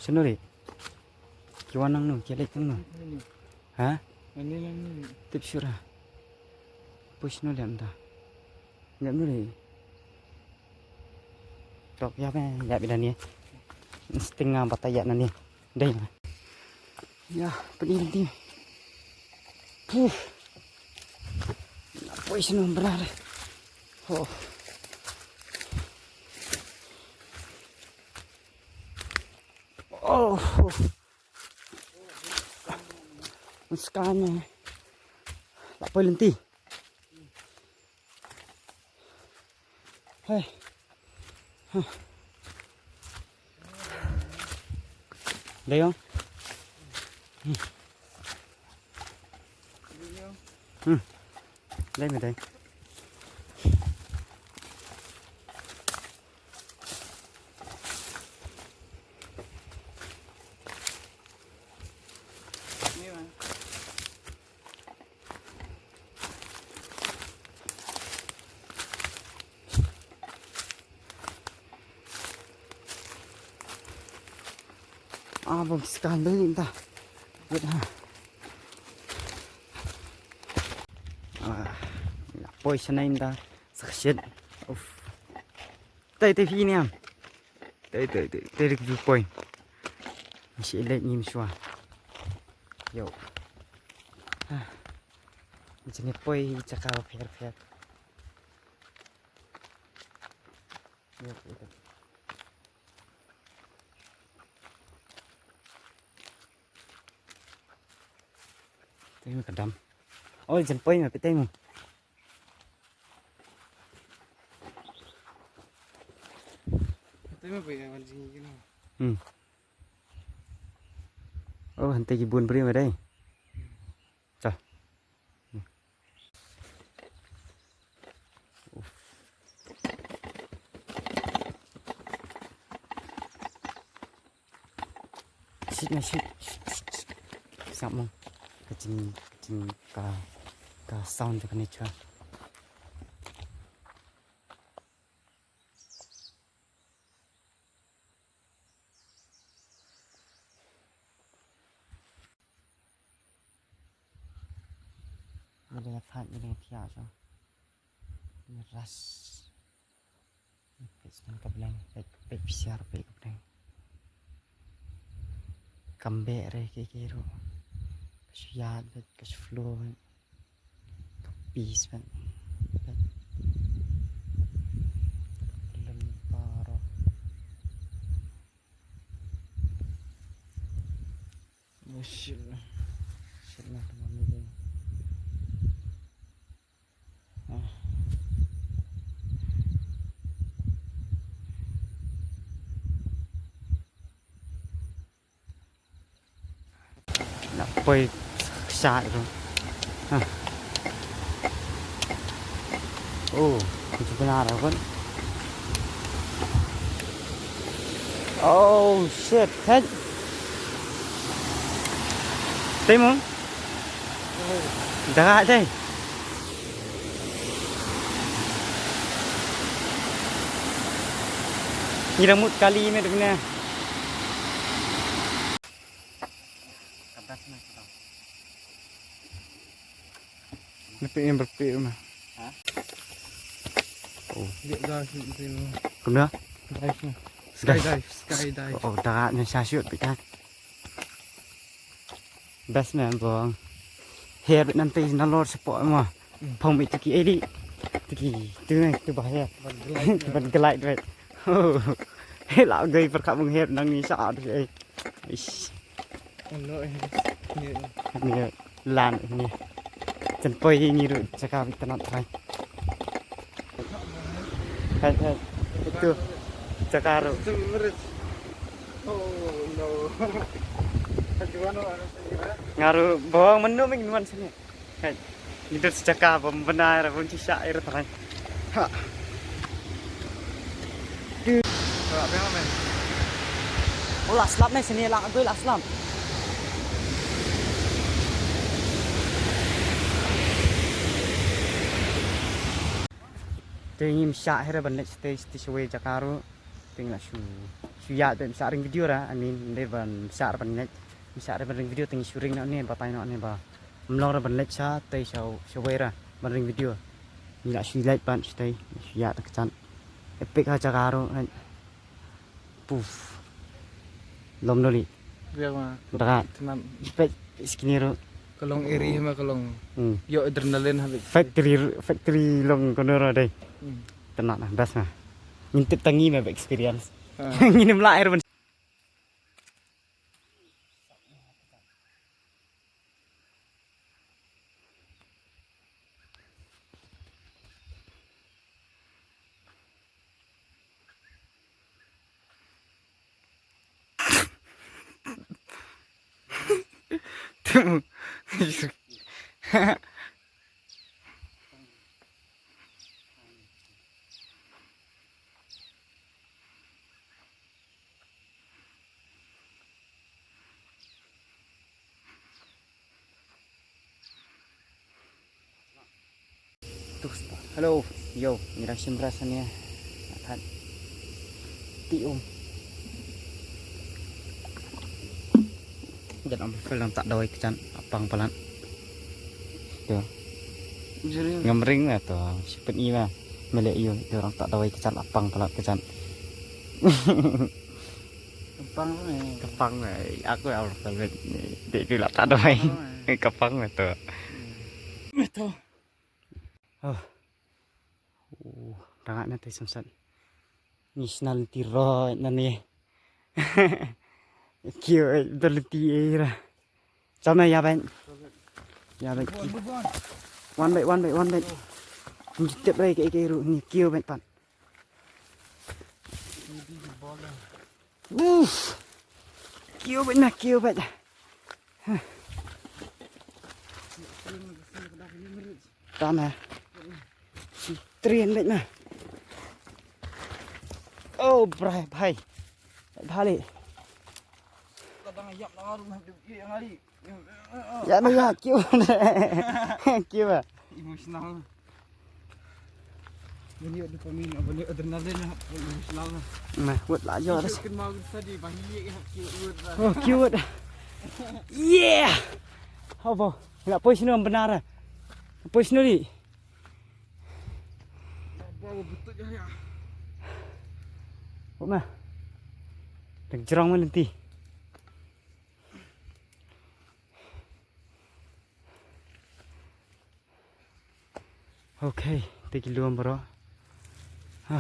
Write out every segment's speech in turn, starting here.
Senuri. Kiwanang nu, kialik nu. Ha? Ini lang ni. Tip syura. Push nu liam ta. Liam nu ni. Tok ya pe, ya bidan ni. Setengah bataya na ni. Dai. Ya, penting. Puh. Push nu benar. Oh. Oh. Sekarang tak boleh lenti. Hei. Đây không? Đây mày đây. Vâng, scan đấy chúng ta biết ha. Poi sana chúng ta sakit. Tay phi nè. Tay được view point. Sẽ lên nhìn xuống. Yo. Jadi poi cakap fair. Yo. Tay kadam. Oh, jangan poi mah pitay mo. Tapi apa ya mancing gini? Oh, hantai kibun beri mah đây. Trời. Shit. Sao mong? Kecing ka sound dekat ni cua. Ada dapat ini pihak so. Ras. Pesen kabeleng, pek siar pek kabeleng. Kambe re kiro. Siat bet kas flow. Peace bet. Lemparo. Mashallah. Mashallah mami dia. Nak poi sat tu. Oh, itu benar kan? Oh shit, hết. Thấy không? Đá đây. Nyiramut kali ini dengan. Lepas yang berpik mah. Hah? Oh, lihat dah itu. Kumda? Dive. Skydive. Oh, đá nó xa xuyệt bị ta. Best man bong. Hair bị nanti nalor support mah. Phong bị tiki edi. Tiki tu này tu bahaya. Ban gelait right. Oh. Hei lão gây perkat meng hair nang ni saat tu. Ish. Ono Ni lan ni. Chân poi ni ru cakap kita nak try. Hai. Itu cakap. Oh no. Gimana Ngaruh bawang menu mingguan sini. Hai. Itu cakap benar pun sisa air try. Ha. Apa yang main? Oh, last lap ni sini lah gue last lap. Tingin siya hera ban next stage ti suwe jakaru tingla shu suya dan saring video ra anin de ban sar ban net sar ban video ting syuting nak ni batai nak ni ba mlong ra ban lek sa tai sau sawera ban video ni nak si like ban stay suya tak chan epic ha cakaro puf lom doli Biar mah. darat Tenang. epic skinero Kalong iri sama kalong. Yo adrenalin habis. factory long konora dai tenang nah best mah ngintip tangi mah experience nginim la air ban Temu. Tuh, halo, yo, nirasim rasanya, akan tium. Jangan ambil film tak doi kecan apang pelan. Tuh, Jadi ngemring lah tuh, sipet ini lah, melek iyo, orang tak doi kecan apang pelan kecan. gampang nih. Kepang, aku ya Allah, dia juga tak doi, kepang lah tuh. Betul. Oh, rangat nanti semsat. National tiro nani. Kio daliti era. Sama ya ben. Ya ben. One by. Step lagi ke ru ni kio ben pan. Kio ben nak kio ben. Tama. Trian bet na. Oh, bhai. Bhali. Kadang ayam nak rumah dia yang hari. Ya no ya, kio. Kio. Emosional. Ini dopamin, ini adrenalin, emosional. Nah, buat lah jo atas. Kan mau tadi banyak cute. Oh, cute. Yeah. Apa? Enggak push ni benar. Push ni. Bawa betul je ya. Mana? Dak jerang mana nanti? Okay, teki luam bro. Ha.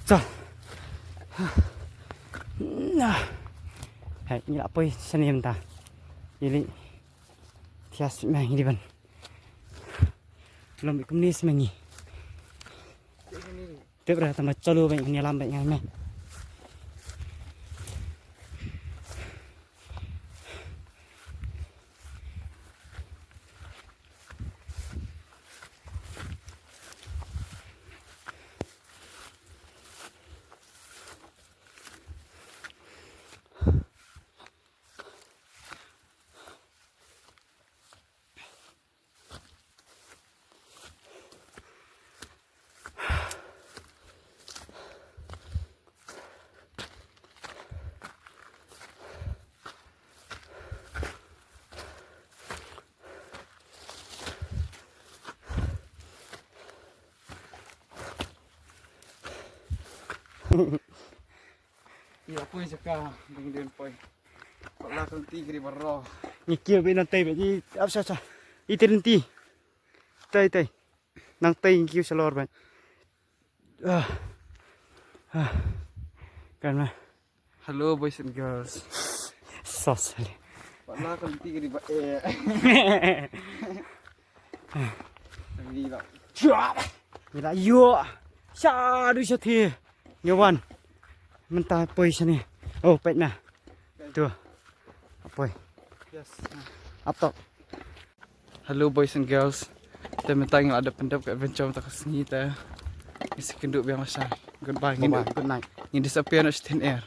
Sa. Nah. Hai, ni apa sini entah. Ini tias mah ini ban. Belum ikum ni semangi. Tiếp ra tama chalo bệnh nhà làm bệnh ngày mai. Ya apa yang cakap dengan poi. Kalau nanti kiri barro. Nyikir bên nan tây vậy đi áp sao sao. Đi tên ti. Tây tây. Nang tây kêu salor bạn. Kan mah. Hello boys and girls. Sos. Kalau nanti kiri barro. Đi đâu? Vậy là yo. Sa đuôi sao thì. Nhiều bạn. Mình ta poi sini. Oh, pet na. Tuh. Poi. Yes. Up top. Hello boys and girls. Kita mentang ada pendap ke adventure tak kesini kita. Isi kenduk biang masa. Goodbye. Good night. Ini disappear not in air.